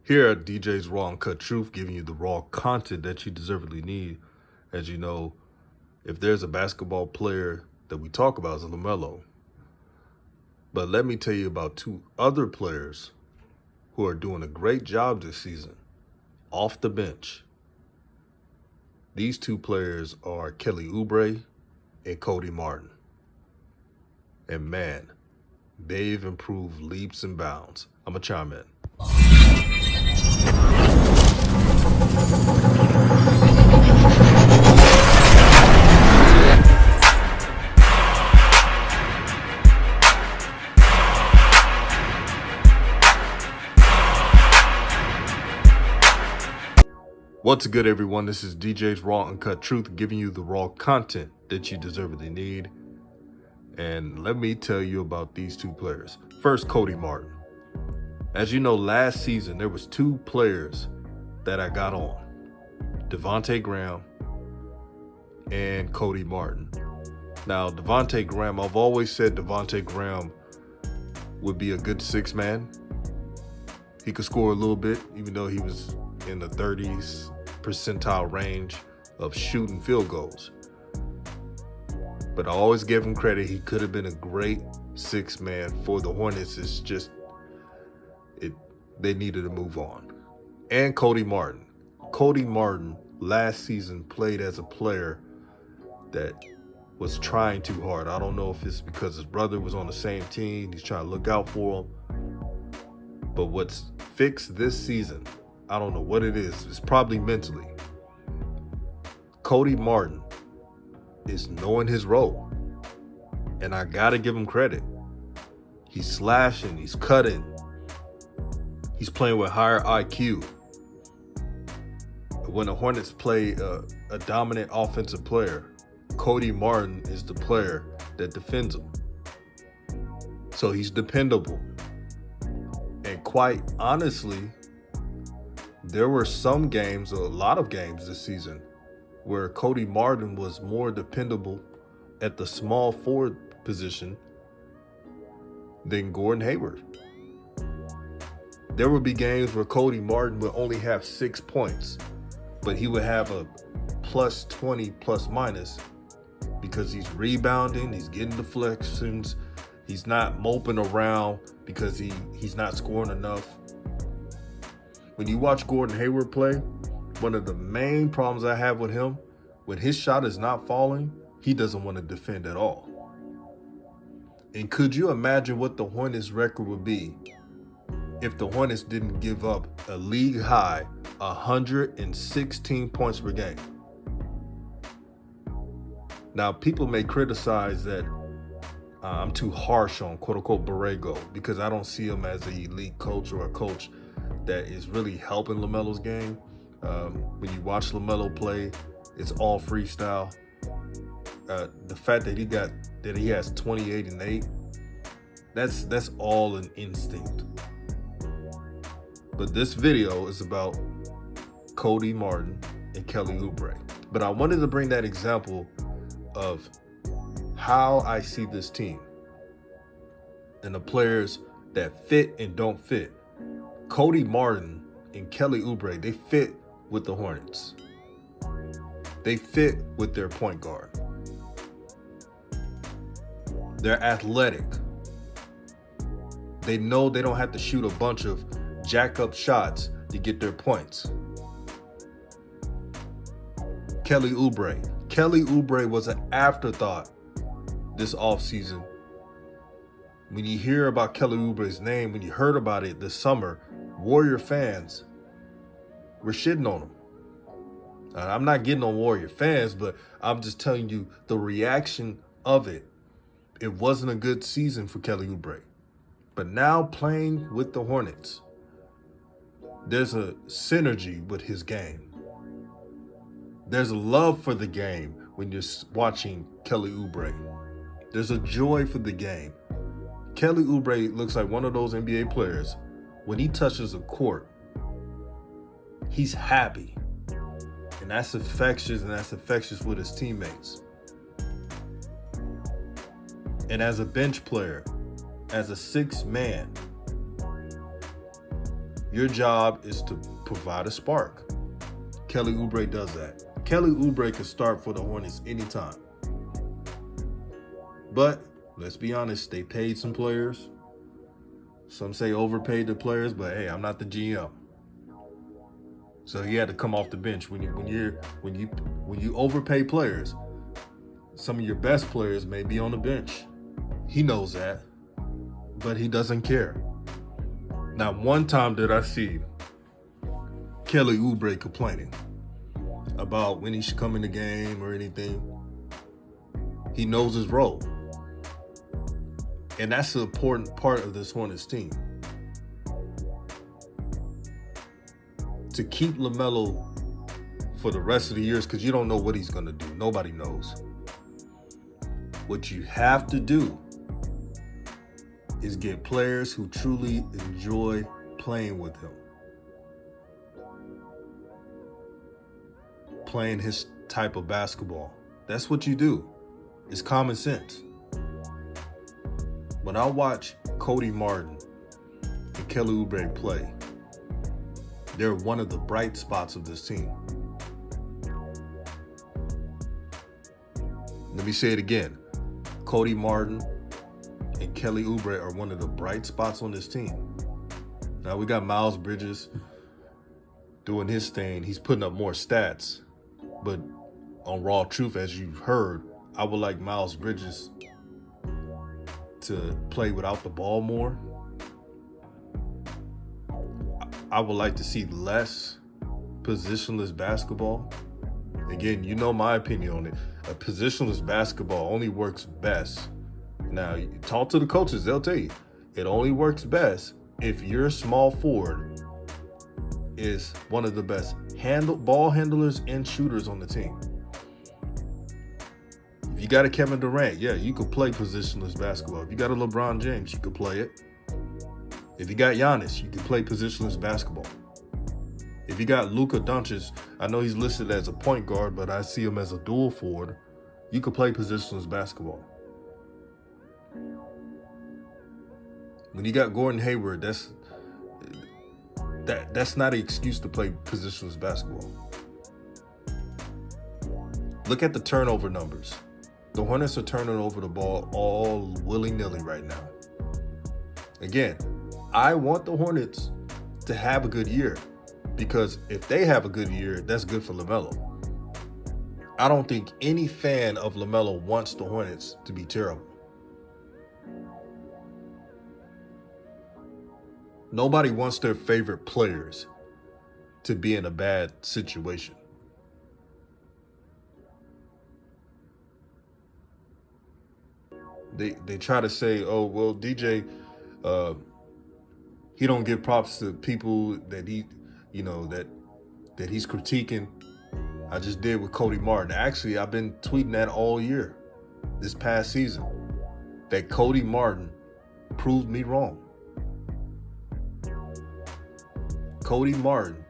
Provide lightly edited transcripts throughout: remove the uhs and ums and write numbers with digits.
Here at DJ's Raw and Cut Truth, giving you the raw content that you deservedly need. As you know, if there's a basketball player that we talk about, it's LaMelo. But let me tell you about two other players who are doing a great job this season off the bench. These two players are Kelly Oubre and Cody Martin. And man, they've improved leaps and bounds. I'm going to chime in. What's good, everyone? This is DJ's Raw and Cut Truth, giving you the raw content that you deservedly need. And let me tell you about these two players. First, Cody Martin. As you know, last season, there was two players that I got on. Devontae Graham and Cody Martin. Now, Devontae Graham, I've always said Devontae Graham would be a good six man. He could score a little bit, even though he was in the 30s percentile range of shooting field goals. But I always gave him credit. He could have been a great six man for the Hornets. It's just, they needed to move on. And Cody Martin. Cody Martin last season played as a player that was trying too hard. I don't know if it's because his brother was on the same team. He's trying to look out for him. But what's fixed this season, I don't know what it is. It's probably mentally. Cody Martin is knowing his role. And I got to give him credit. He's slashing. He's cutting. He's playing with higher IQ. When the Hornets play a dominant offensive player, Cody Martin is the player that defends him. So he's dependable. And quite honestly, there were some games, a lot of games this season, where Cody Martin was more dependable at the small forward position than Gordon Hayward. There would be games where Cody Martin would only have 6 points, but he would have a plus 20 plus minus because he's rebounding, he's getting deflections, he's not moping around because he's not scoring enough. When you watch Gordon Hayward play, one of the main problems I have with him, when his shot is not falling, he doesn't want to defend at all. And could you imagine what the Hornets record would be if the Hornets didn't give up a league high 116 points per game? Now, people may criticize that I'm too harsh on quote-unquote Borrego because I don't see him as an elite coach or a coach that is really helping LaMelo's game. When you watch LaMelo play, it's all freestyle. The fact that he has 28 and 8, that's all an instinct. But this video is about Cody Martin and Kelly Oubre. But I wanted to bring that example of how I see this team and the players that fit and don't fit. Cody Martin and Kelly Oubre, they fit with the Hornets. They fit with their point guard. They're athletic. They know they don't have to shoot a bunch of jack-up shots to get their points. Kelly Oubre. Kelly Oubre was an afterthought this offseason. When you hear about Kelly Oubre's name, when you heard about it this summer, Warrior fans were shitting on him. I'm not getting on Warrior fans, but I'm just telling you the reaction of it. It wasn't a good season for Kelly Oubre. But now playing with the Hornets, there's a synergy with his game. There's a love for the game when you're watching Kelly Oubre. There's a joy for the game. Kelly Oubre looks like one of those NBA players. When he touches a court, he's happy. And that's infectious, with his teammates. And as a bench player, as a sixth man, Your job is to provide a spark. Kelly Oubre does that. Kelly Oubre can start for the Hornets anytime. But let's be honest, they paid some players. Some say overpaid the players, but hey, I'm not the GM. So he had to come off the bench. When you overpay players, some of your best players may be on the bench. He knows that, but he doesn't care. Not one time did I see Kelly Oubre complaining about when he should come in the game or anything. He knows his role. And that's an important part of this Hornets team. To keep LaMelo for the rest of the years, because you don't know what he's going to do. Nobody knows. What you have to do is get players who truly enjoy playing with him. Playing his type of basketball. That's what you do. It's common sense. When I watch Cody Martin and Kelly Oubre play, they're one of the bright spots of this team. Let me say it again. Cody Martin and Kelly Oubre are one of the bright spots on this team. Now we got Miles Bridges doing his thing. He's putting up more stats. But on Raw Truth, as you've heard, I would like Miles Bridges to play without the ball more. I would like to see less positionless basketball. Again, you know my opinion on it. A positionless basketball only works best. Now, you talk to the coaches, they'll tell you. It only works best if your small forward is one of the best ball handlers and shooters on the team. If you got a Kevin Durant, yeah, you could play positionless basketball. If you got a LeBron James, you could play it. If you got Giannis, you can play positionless basketball. If you got Luka Doncic, I know he's listed as a point guard, but I see him as a dual forward. You could play positionless basketball. When you got Gordon Hayward, that's not an excuse to play positionless basketball. Look at the turnover numbers. The Hornets are turning over the ball all willy-nilly right now. Again, I want the Hornets to have a good year, because if they have a good year, that's good for LaMelo. I don't think any fan of LaMelo wants the Hornets to be terrible. Nobody wants their favorite players to be in a bad situation. They try to say, oh, well, DJ, he don't give props to people that that he's critiquing. I just did with Cody Martin. Actually, I've been tweeting that all year, this past season, that Cody Martin proved me wrong. Cody Martin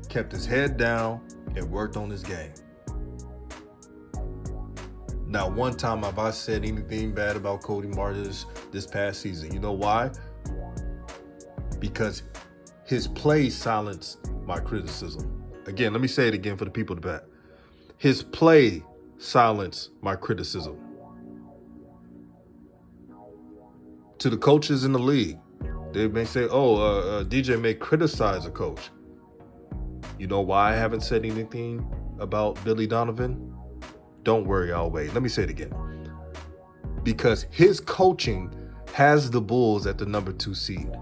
kept his head down and worked on his game. Not one time have I said anything bad about Cody Martin this past season. You know why? Because his play silenced my criticism. Again, let me say it again for the people in the back. His play silenced my criticism. To the coaches in the league, they may say, DJ may criticize a coach. You know why I haven't said anything about Billy Donovan? Don't worry, I'll wait. Let me say it again. Because his coaching has the Bulls at the number 2 seed.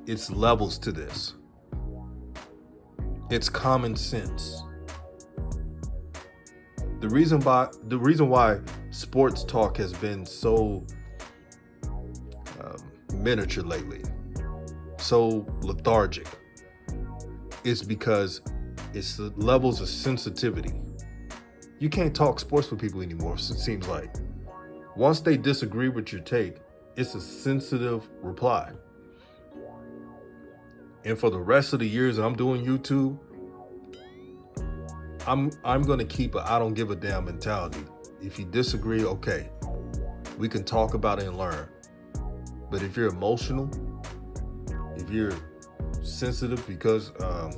It's levels to this. It's common sense. The reason why sports talk has been so miniature lately, so lethargic, is because it's the levels of sensitivity. You can't talk sports with people anymore, it seems like. Once they disagree with your take, it's a sensitive reply. And for the rest of the years that I'm doing YouTube, I'm going to keep a I don't give a damn mentality. If you disagree, okay, we can talk about it and learn. But if you're emotional, you're sensitive because how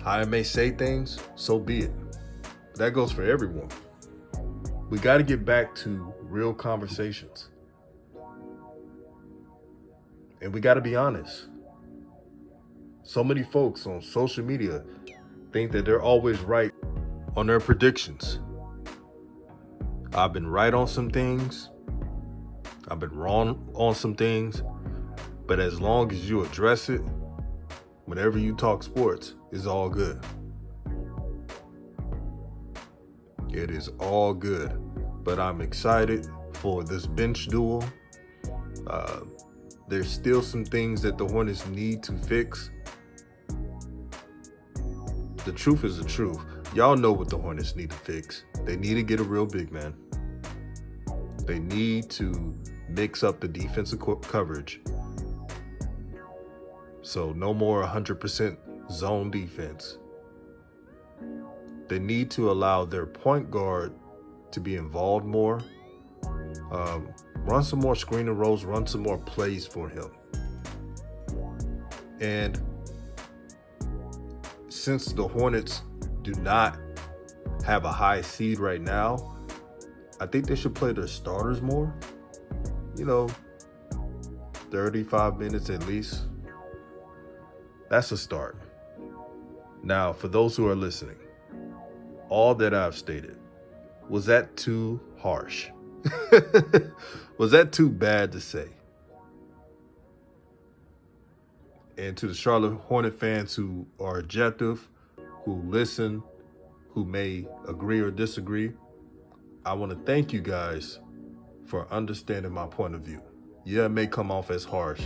I may say things, so be it. But that goes for everyone. We got to get back to real conversations. And we got to be honest. So many folks on social media think that they're always right on their predictions. I've been right on some things. I've been wrong on some things. But as long as you address it, whenever you talk sports, it's all good. It is all good. But I'm excited for this bench duel. There's still some things that the Hornets need to fix. The truth is the truth. Y'all know what the Hornets need to fix. They need to get a real big man. They need to mix up the defensive coverage. So no more 100% zone defense. They need to allow their point guard to be involved more. Run some more screen and rolls, run some more plays for him. And since the Hornets do not have a high seed right now, I think they should play their starters more. 35 minutes at least. That's a start. Now, for those who are listening, all that I've stated, was that too harsh? Was that too bad to say? And to the Charlotte Hornet fans who are objective, who listen, who may agree or disagree, I want to thank you guys for understanding my point of view. Yeah, it may come off as harsh,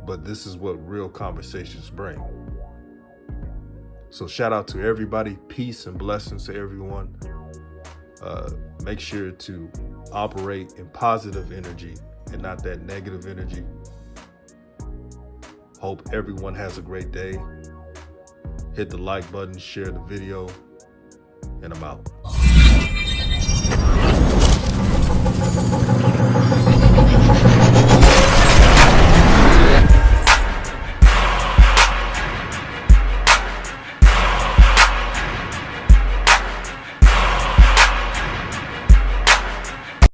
but this is what real conversations bring. So shout out to everybody. Peace and blessings to everyone. Make sure to operate in positive energy and not that negative energy. Hope everyone has a great day. Hit the like button, share the video, and I'm out.